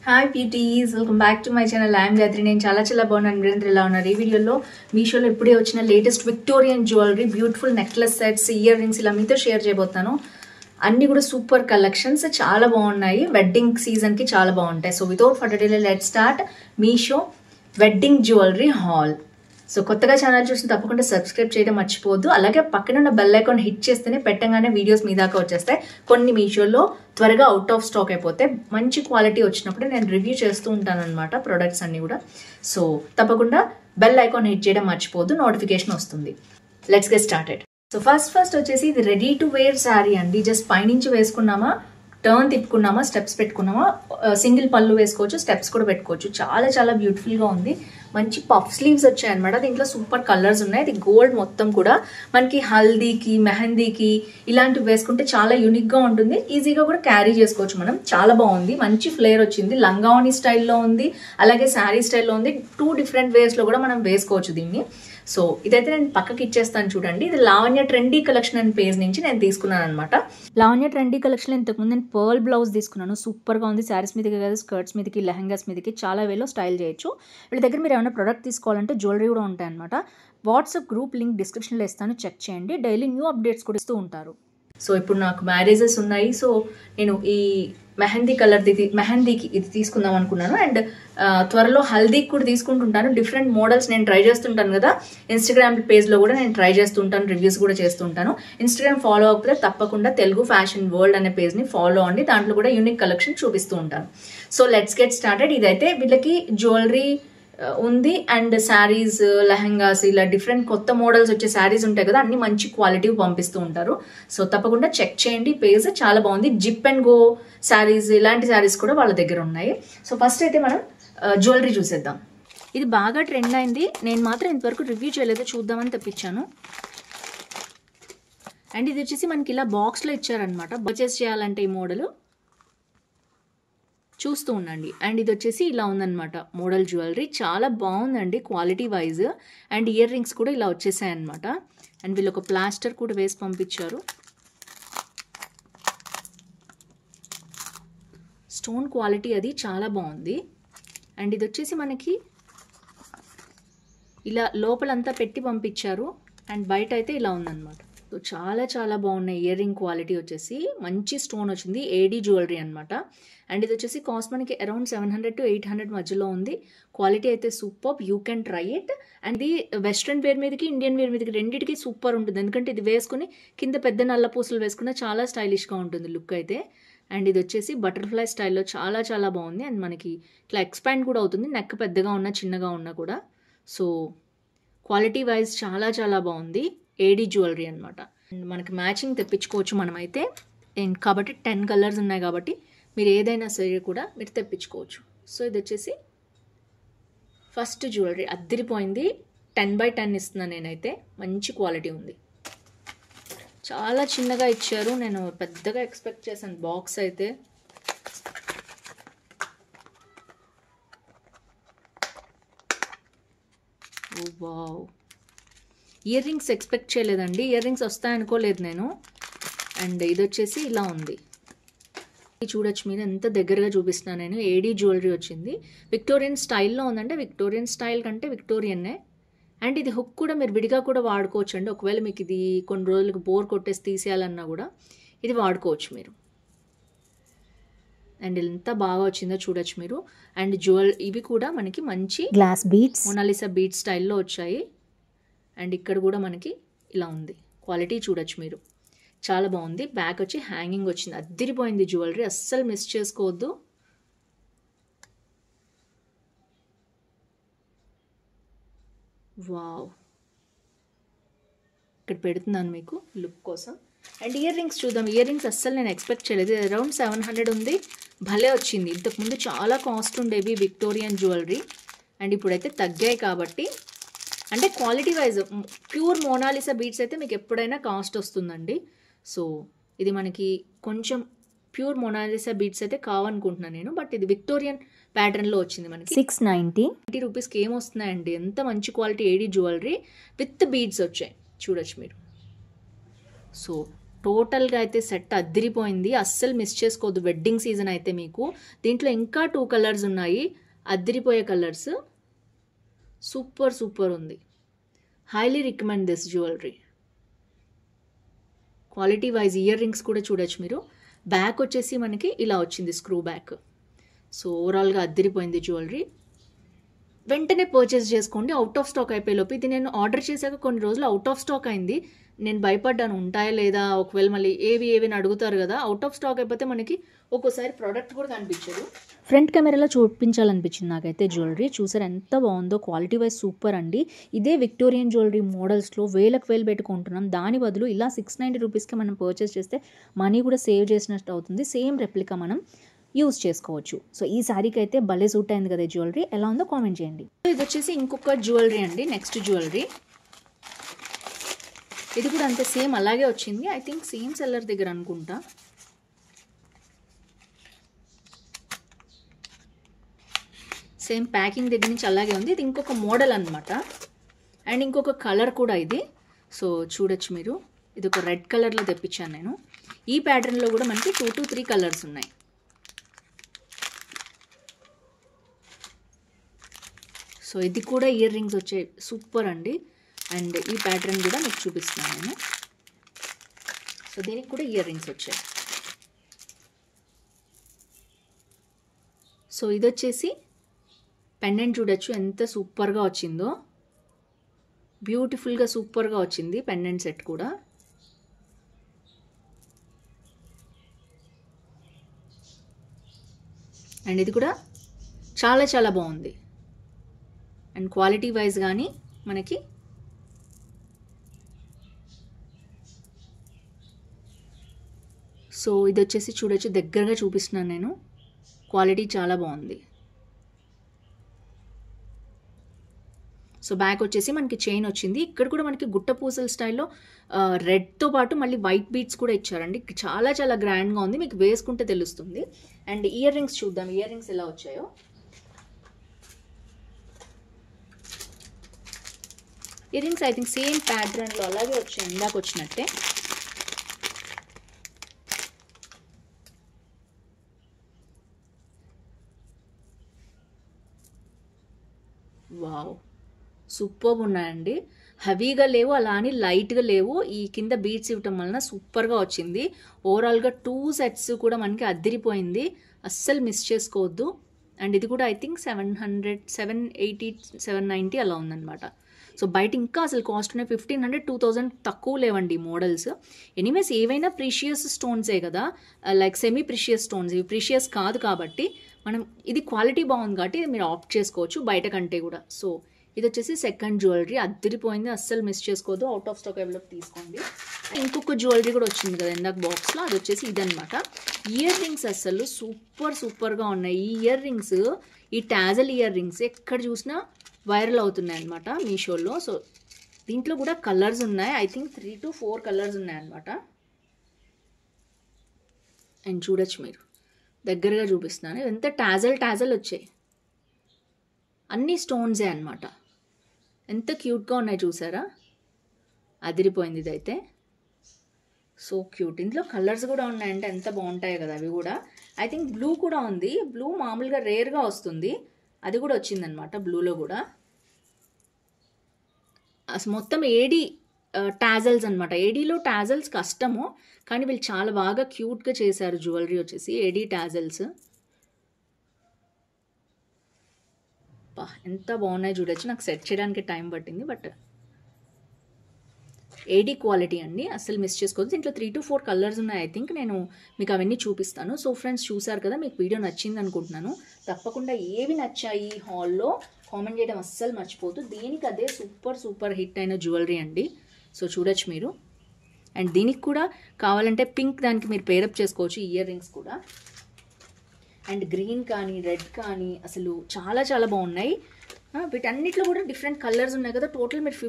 Hi beauties, welcome back to my channel. I'm Gayatri. నేను చాలా బాగున్నాను. మీరందరూ ఎలా ఉన్నారు? ఈ వీడియోలో మీషోలో ఇప్పుడే వచ్చిన latest Victorian jewellery, beautiful necklace sets, ear rings ఇలా మీతో షేర్ చేయబోతాను. అన్ని కూడా సూపర్ కలెక్షన్స్, చాలా బాగున్నాయి. వెడ్డింగ్ సీజన్కి చాలా బాగుంటాయి. So without further delay let's start Meesho wedding jewellery hall. So కొత్తగా ఛానల్ చూసిన తప్పకుండా సబ్స్క్రైబ్ చేయడం మర్చిపోవద్దు. అలాగే పక్కన ఉన్న బెల్ ఐకాన్ హిట్ చేస్తేనే పెట్టగానే వీడియోస్ మీ దాకా వచ్చేస్తాయి. కొన్ని మీషోలో త్వరగా అవుట్ ఆఫ్ స్టాక్ అయిపోతే మంచి క్వాలిటీ వచ్చినప్పుడు నేను రివ్యూ చేస్తూ ఉంటాను అనమాట ప్రొడక్ట్స్ అన్ని కూడా. సో తప్పకుండా బెల్ ఐకాన్ హిట్ చేయడం మర్చిపోవద్దు, నోటిఫికేషన్ వస్తుంది. Let's get started. So first వచ్చేసి ఇది రెడీ టు వేర్ శారీ అండి. జస్ట్ పైనుంచి వేసుకున్నామా, టర్న్ తిప్పుకున్నామా, స్టెప్స్ పెట్టుకున్నామా, సింగిల్ పళ్ళు వేసుకోవచ్చు, స్టెప్స్ కూడా పెట్టుకోవచ్చు. చాలా బ్యూటిఫుల్గా ఉంది. మంచి పఫ్ స్లీవ్స్ వచ్చాయి అనమాట. దీంట్లో సూపర్ కలర్స్ ఉన్నాయి. ఇది గోల్డ్ మొత్తం కూడా మనకి హల్దీకి, మెహందీకి ఇలాంటివి వేసుకుంటే చాలా యూనిక్గా ఉంటుంది. ఈజీగా కూడా క్యారీ చేసుకోవచ్చు మనం. చాలా బాగుంది, మంచి ఫ్లేర్ వచ్చింది. లంగావని స్టైల్లో ఉంది, అలాగే శారీ స్టైల్లో ఉంది. 2 డిఫరెంట్ వేస్లో కూడా మనం వేసుకోవచ్చు దీన్ని. సో ఇదైతే నేను పక్కకి ఇచ్చేస్తాను చూడండి. ఇది లావణ్య ట్రెండీ కలెక్షన్ అనే పేజ్ నుంచి నేను తీసుకున్నాను అనమాట. లావణ్య ట్రెండీ కలెక్షన్ ఇంతకుముందు నేను పర్ల్ బ్లౌజ్ తీసుకున్నాను. సూపర్గా ఉంది. శారీస్ మీదకి కాదు, స్కర్ట్స్ మీదకి, లెహంగాస్ మీదకి చాలా వేలో స్టైల్ చేయొచ్చు. వీళ్ళ దగ్గర మీరు ఏమైనా ప్రోడక్ట్ తీసుకోవాలంటే జ్యువెలరీ కూడా ఉంటాయన్నమాట. వాట్సాప్ గ్రూప్ లింక్ డిస్క్రిప్షన్లో ఇస్తాను, చెక్ చేయండి. డైలీ న్యూ అప్డేట్స్ కూడా ఇస్తూ ఉంటారు. సో ఇప్పుడు నాకు మ్యారేజెస్ ఉన్నాయి. సో నేను ఈ మెహందీకి ఇది తీసుకుందాం అనుకున్నాను. అండ్ త్వరలో హల్దీకి కూడా తీసుకుంటుంటాను. డిఫరెంట్ మోడల్స్ నేను ట్రై చేస్తుంటాను కదా. ఇన్స్టాగ్రామ్ పేజ్లో కూడా నేను ట్రై చేస్తుంటాను, రివ్యూస్ కూడా చేస్తుంటాను. ఇన్స్టాగ్రామ్ ఫాలో అవ్వకపోతే తప్పకుండా తెలుగు ఫ్యాషన్ వరల్డ్ అనే పేజ్ని ఫాలో అండి. దాంట్లో కూడా యూనిక్ కలెక్షన్ చూపిస్తూ ఉంటాను. So let's get started. ఇదైతే వీళ్ళకి జ్యువెలరీ ఉంది అండ్ శారీస్, లెహంగాస్ ఇలా డిఫరెంట్ కొత్త మోడల్స్ వచ్చే శారీస్ ఉంటాయి కదా, అన్ని మంచి క్వాలిటీ పంపిస్తూ ఉంటారు. సో తప్పకుండా చెక్ చేయండి పేజ్, చాలా బాగుంది. జిప్ అండ్ గో శారీస్, ఇలాంటి శారీస్ కూడా వాళ్ళ దగ్గర ఉన్నాయి. సో ఫస్ట్ అయితే మనం జ్యువెలరీ చూసేద్దాం. ఇది బాగా ట్రెండ్ అయింది. నేను మాత్రం ఇంతవరకు రివ్యూ చేయలేదు, చూద్దామని తెప్పించాను. అండ్ ఇది వచ్చేసి మనకి ఇలా బాక్స్లో ఇచ్చారనమాట. పర్చేస్ చేయాలంటే ఈ మోడల్ చూస్తూ ఉండండి. అండ్ ఇది వచ్చేసి ఇలా ఉందన్నమాట మోడల్ జ్యువెలరీ. చాలా బాగుందండి quality wise. And ear rings కూడా ఇలా వచ్చేసాయి అనమాట. అండ్ వీళ్ళు ఒక ప్లాస్టర్ కూడా వేసి పంపించారు. స్టోన్ క్వాలిటీ అది చాలా బాగుంది. అండ్ ఇది వచ్చేసి మనకి ఇలా లోపలంతా పెట్టి పంపించారు. అండ్ బయట అయితే ఇలా ఉందన్నమాట. సో చాలా బాగున్నాయి. ఇయర్ రింగ్ క్వాలిటీ వచ్చేసి మంచి స్టోన్ వచ్చింది. ఏడీ జ్యువెలరీ అనమాట. అండ్ ఇది వచ్చేసి కాస్ట్ మనకి అరౌండ్ 700 to 800 మధ్యలో ఉంది. క్వాలిటీ అయితే super, you can try it. And ఇది వెస్ట్రన్ వేర్ మీదకి, ఇండియన్ వేర్ మీదకి రెండింటికి సూపర్ ఉంటుంది. ఎందుకంటే ఇది వేసుకుని కింద పెద్ద నల్ల పూసలు వేసుకున్న చాలా స్టైలిష్గా ఉంటుంది లుక్ అయితే. అండ్ ఇది వచ్చేసి బటర్ఫ్లై స్టైల్లో చాలా బాగుంది. అండ్ మనకి ఇట్లా ఎక్స్పాండ్ కూడా అవుతుంది, నెక్ పెద్దగా ఉన్నా చిన్నగా ఉన్నా కూడా. సో క్వాలిటీ వైజ్ చాలా బాగుంది. ఏడీ జ్యువెలరీ అనమాట. అండ్ మనకి మ్యాచింగ్ తెప్పించుకోవచ్చు మనమైతే. కాబట్టి 10 కలర్స్ ఉన్నాయి కాబట్టి మీరు ఏదైనా సరే కూడా మీరు తెప్పించుకోవచ్చు. సో ఇది వచ్చేసి ఫస్ట్ జ్యువెలరీ. అద్దరిపోయింది. 10/10 ఇస్తున్నాను నేనైతే. మంచి క్వాలిటీ ఉంది. చాలా చిన్నగా ఇచ్చారు. నేను పెద్దగా ఎక్స్పెక్ట్ చేశాను బాక్స్ అయితే. వావ్, ఇయర్ రింగ్స్ ఎక్స్పెక్ట్ చేయలేదండి. ఇయర్ రింగ్స్ వస్తాయనుకోలేదు నేను. అండ్ ఇది వచ్చేసి ఇలా ఉంది. చూడొచ్చు మీరు, ఎంత దగ్గరగా చూపిస్తున్నాను నేను. ఏడీ జ్యువెలరీ వచ్చింది. విక్టోరియన్ స్టైల్లో ఉందంటే విక్టోరియన్ స్టైల్ కంటే విక్టోరియన్నే. అండ్ ఇది హుక్ కూడా మీరు విడిగా కూడా వాడుకోవచ్చు అండి. ఒకవేళ మీకు ఇది కొన్ని రోజులకు బోర్ కొట్టేసి తీసేయాలన్నా కూడా ఇది వాడుకోవచ్చు మీరు. అండ్ ఎంత బాగా వచ్చిందో చూడొచ్చు మీరు. అండ్ ఇవి కూడా మనకి మంచి గ్లాస్ బీడ్స్, మొనాలిసా బీడ్ స్టైల్లో వచ్చాయి. అండ్ ఇక్కడ కూడా మనకి ఇలా ఉంది. క్వాలిటీ చూడొచ్చు మీరు, చాలా బాగుంది. బ్యాక్ వచ్చి హ్యాంగింగ్ వచ్చింది. అద్దరిపోయింది జ్యువెలరీ, అస్సలు మిస్ చేసుకోవద్దు. వావ్, ఇక్కడ పెడుతున్నాను మీకు లుక్ కోసం. అండ్ ఇయర్ రింగ్స్ చూద్దాం. ఇయర్ రింగ్స్ అస్సలు నేను ఎక్స్పెక్ట్ చేయలేదు. అరౌండ్ 700 ఉంది. భలే వచ్చింది. ఇంతకుముందు చాలా కాస్ట్ ఉండేవి విక్టోరియన్ జ్యువెలరీ. అండ్ ఇప్పుడైతే తగ్గాయి కాబట్టి, అంటే quality wise pure Monalisa beads అయితే మీకు ఎప్పుడైనా కాస్ట్ వస్తుందండి. సో ఇది మనకి కొంచెం ప్యూర్ మోనాలిసా బీడ్స్ అయితే కావనుకుంటున్నాను నేను. బట్ ఇది విక్టోరియన్ ప్యాటర్న్లో వచ్చింది మనకి. 690 రూపీస్కి ఏమొస్తున్నాయండి. ఎంత మంచి quality AD jewellery with beads వచ్చాయి చూడొచ్చు మీరు. సో టోటల్గా అయితే సెట్ అద్దిరిపోయింది, అస్సలు మిస్ చేసుకోవద్దు. వెడ్డింగ్ సీజన్ అయితే మీకు దీంట్లో ఇంకా 2 కలర్స్ ఉన్నాయి, అద్దిరిపోయే కలర్స్. సూపర్ సూపర్ ఉంది. Highly recommend this jewellery. Quality wise ear rings కూడా చూడొచ్చు మీరు. బ్యాక్ వచ్చేసి మనకి ఇలా వచ్చింది, స్క్రూ బ్యాక్. సో ఓవరాల్గా అద్దిరిపోయింది జ్యువెలరీ. వెంటనే పర్చేస్ చేసుకోండి, అవుట్ ఆఫ్ స్టాక్ అయిపోయేలోపు. ఇది నేను ఆర్డర్ చేశాక కొన్ని రోజులు అవుట్ ఆఫ్ స్టాక్ అయింది. నేను భయపడ్డాను ఉంటాయా లేదా, ఒకవేళ మళ్ళీ ఏవి అడుగుతారు కదా. అవుట్ ఆఫ్ స్టాక్ అయిపోతే మనకి ఒక్కోసారి ప్రోడక్ట్ కూడా కనిపించదు. ఫ్రంట్ కెమెరాలో చూపించాలనిపించింది నాకైతే జ్యువెలరీ. చూసారు ఎంత బాగుందో, క్వాలిటీ వైజ్ సూపర్ అండి. ఇదే విక్టోరియన్ జ్యువెలరీ మోడల్స్లో వేలకు వేలు పెట్టుకుంటున్నాం. దాని బదులు ఇలా 690 రూపీస్కి మనం పర్చేస్ చేస్తే మనీ కూడా సేవ్ చేసినట్టు అవుతుంది. సేమ్ రెప్లికా మనం యూజ్ చేసుకోవచ్చు. సో ఈ శారీకి అయితే భలే సూట్ అయింది కదా జ్యువెలరీ. ఎలా ఉందో కామెంట్ చేయండి. ఇది వచ్చేసి ఇంకొక జ్యువెలరీ అండి, నెక్స్ట్ జ్యువెలరీ. ఇది కూడా అంతే, సేమ్ అలాగే వచ్చింది. ఐ థింక్ సేమ్ సెల్లర్ దగ్గర అనుకుంటా. సేమ్ ప్యాకింగ్ దగ్గర నుంచి అలాగే ఉంది. ఇది ఇంకొక మోడల్ అనమాట, అండ్ ఇంకొక కలర్ కూడా ఇది. సో చూడొచ్చు మీరు, ఇది ఒక రెడ్ కలర్లో తెప్పించాను నేను. ఈ ప్యాటర్న్లో కూడా మనకి 2 to 3 కలర్స్ ఉన్నాయి. సో ఇది కూడా ఇయర్ రింగ్స్ వచ్చాయి, సూపర్ అండి. అండ్ ఈ ప్యాటర్న్ కూడా మీకు చూపిస్తున్నాను నేను. సో దీనికి కూడా ఇయర్ రింగ్స్ వచ్చాయి. సో ఇది వచ్చేసి పెండెంట్ చూడొచ్చు ఎంత సూపర్గా వచ్చిందో, బ్యూటిఫుల్గా సూపర్గా వచ్చింది పెండెంట్ సెట్ కూడా. అండ్ ఇది కూడా చాలా చాలా బాగుంది. అండ్ క్వాలిటీ వైజ్ కానీ మనకి సో ఇది వచ్చేసి చూడొచ్చు, దగ్గరగా చూపిస్తున్నాను నేను. క్వాలిటీ చాలా బాగుంది. సో బ్యాక్ వచ్చేసి మనకి చైన్ వచ్చింది. ఇక్కడ కూడా మనకి గుట్ట పూసల స్టైల్లో రెడ్తో పాటు మళ్ళీ వైట్ బీడ్స్ కూడా ఇచ్చారండి. చాలా చాలా గ్రాండ్గా ఉంది, మీకు వేసుకుంటే తెలుస్తుంది. అండ్ ఇయర్ రింగ్స్ చూద్దాం, ఇయర్ రింగ్స్ ఎలా వచ్చాయో. Ear rings I think same ప్యాటర్న్లో అలాగే వచ్చాయి, ఇందాక వచ్చినట్టే. వావ్, సూపర్ ఉన్నాయండి. హెవీగా లేవు, అలా అని లైట్గా లేవు. ఈ కింద బీడ్స్ ఇవ్వటం వలన సూపర్గా వచ్చింది. ఓవరాల్గా 2 సెట్స్ కూడా మనకి అద్దిరిపోయింది, అస్సలు మిస్ చేసుకోవద్దు. అండ్ ఇది కూడా ఐ థింక్ 700, 780, 790 అలా ఉందన్నమాట. సో బయట ఇంకా అసలు కాస్ట్ ఉన్నాయి, 1500, 2000 తక్కువ లేవండి మోడల్స్. ఎనీవేస్ ఏవైనా ప్రీషియస్ స్టోన్సే కదా, లైక్ సెమీ ప్రీషియస్ స్టోన్స్, ఇవి ప్రీషియస్ కాదు కాబట్టి మనం ఇది క్వాలిటీ బాగుంది కాబట్టి మీరు ఆప్ట్ చేసుకోవచ్చు బయట కంటే కూడా. సో ఇది వచ్చేసి సెకండ్ జ్యువెలరీ, అద్దిరిపోయింది, అస్సలు మిస్ చేసుకోవద్దు. అవుట్ ఆఫ్ స్టాక్ అవైలబుల్ తీసుకోండి. ఇంకొక జ్యువెలరీ కూడా వచ్చింది కదా ఇందాక బాక్స్లో, అది వచ్చేసి ఇదనమాట. ఇయర్ రింగ్స్ అసలు సూపర్గా ఉన్నాయి. ఈ ఇయర్ రింగ్స్, ఈ టాజల్ ఇయర్ రింగ్స్ ఎక్కడ చూసినా వైరల్ అవుతున్నాయి అనమాట మీషోలో. సో దీంట్లో కూడా కలర్స్ ఉన్నాయి, ఐ థింక్ 3 to 4 కలర్స్ ఉన్నాయన్నమాట. అండ్ చూడొచ్చు మీరు, దగ్గరగా చూపిస్తున్నాను. ఎంత టాజల్ వచ్చాయి, అన్ని స్టోన్సే అనమాట. ఎంత క్యూట్గా ఉన్నాయి చూసారా, అదిరిపోయింది ఇదైతే. So cute. ఇందులో కలర్స్ కూడా ఉన్నాయంటే ఎంత బాగుంటాయి కదా అవి కూడా. ఐ థింక్ బ్లూ కూడా ఉంది, బ్లూ మామూలుగా రేర్గా వస్తుంది, అది కూడా వచ్చిందనమాట బ్లూలో కూడా. అసలు మొత్తం ఏడీ టాజల్స్ అనమాట. ఏడీలో టాజల్స్ కష్టము, కానీ వీళ్ళు చాలా బాగా క్యూట్గా చేశారు జ్యువెలరీ వచ్చేసి. ఏడీ టాజల్స్ ఎంత బాగున్నాయి చూడొచ్చు. నాకు సెట్ చేయడానికి టైం పట్టింది, బట్ ఏడీ క్వాలిటీ అండి, అసలు మిస్ చేసుకోవద్దు. దీంట్లో 3 to 4 కలర్స్ ఉన్నాయి. ఐ థింక్ నేను మీకు అవన్నీ చూపిస్తాను. సో ఫ్రెండ్స్ చూసారు కదా, మీకు వీడియో నచ్చింది అనుకుంటున్నాను. తప్పకుండా ఏవి నచ్చాయి హాల్లో కామెంట్ చేయడం అస్సలు మర్చిపోతూ. దీనికి అదే సూపర్ హిట్ అయిన జ్యువెలరీ అండి. సో చూడొచ్చు మీరు. అండ్ దీనికి కూడా కావాలంటే పింక్ దానికి మీరు పేరప్ చేసుకోవచ్చు, ఇయర్ రింగ్స్ కూడా. అండ్ గ్రీన్ కానీ రెడ్ కానీ అసలు చాలా చాలా బాగున్నాయి. వీటన్నిటిలో కూడా డిఫరెంట్ కలర్స్ ఉన్నాయి కదా. టోటల్ మీరు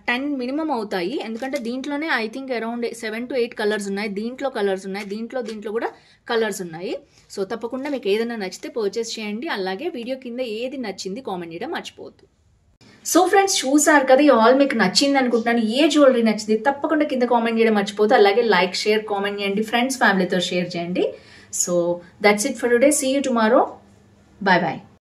10 మినిమం అవుతాయి, ఎందుకంటే దీంట్లోనే I think around 7 to 8 colours ఉన్నాయి. దీంట్లో కలర్స్ ఉన్నాయి, దీంట్లో కూడా కలర్స్ ఉన్నాయి. సో తప్పకుండా మీకు ఏదైనా నచ్చితే పర్చేస్ చేయండి. అలాగే వీడియో కింద ఏది నచ్చింది కామెంట్ చేయడం మర్చిపోవద్దు. సో ఫ్రెండ్స్ చూసారు కదా, ఈ హాల్ మీకు నచ్చింది అనుకుంటున్నాను. ఏ జ్యువెలరీ నచ్చింది తప్పకుండా కింద కామెంట్ చేయడం మర్చిపోతే, అలాగే లైక్ షేర్ కామెంట్ చేయండి, ఫ్రెండ్స్ ఫ్యామిలీతో షేర్ చేయండి. So that's it for today. See you tomorrow. Bye bye.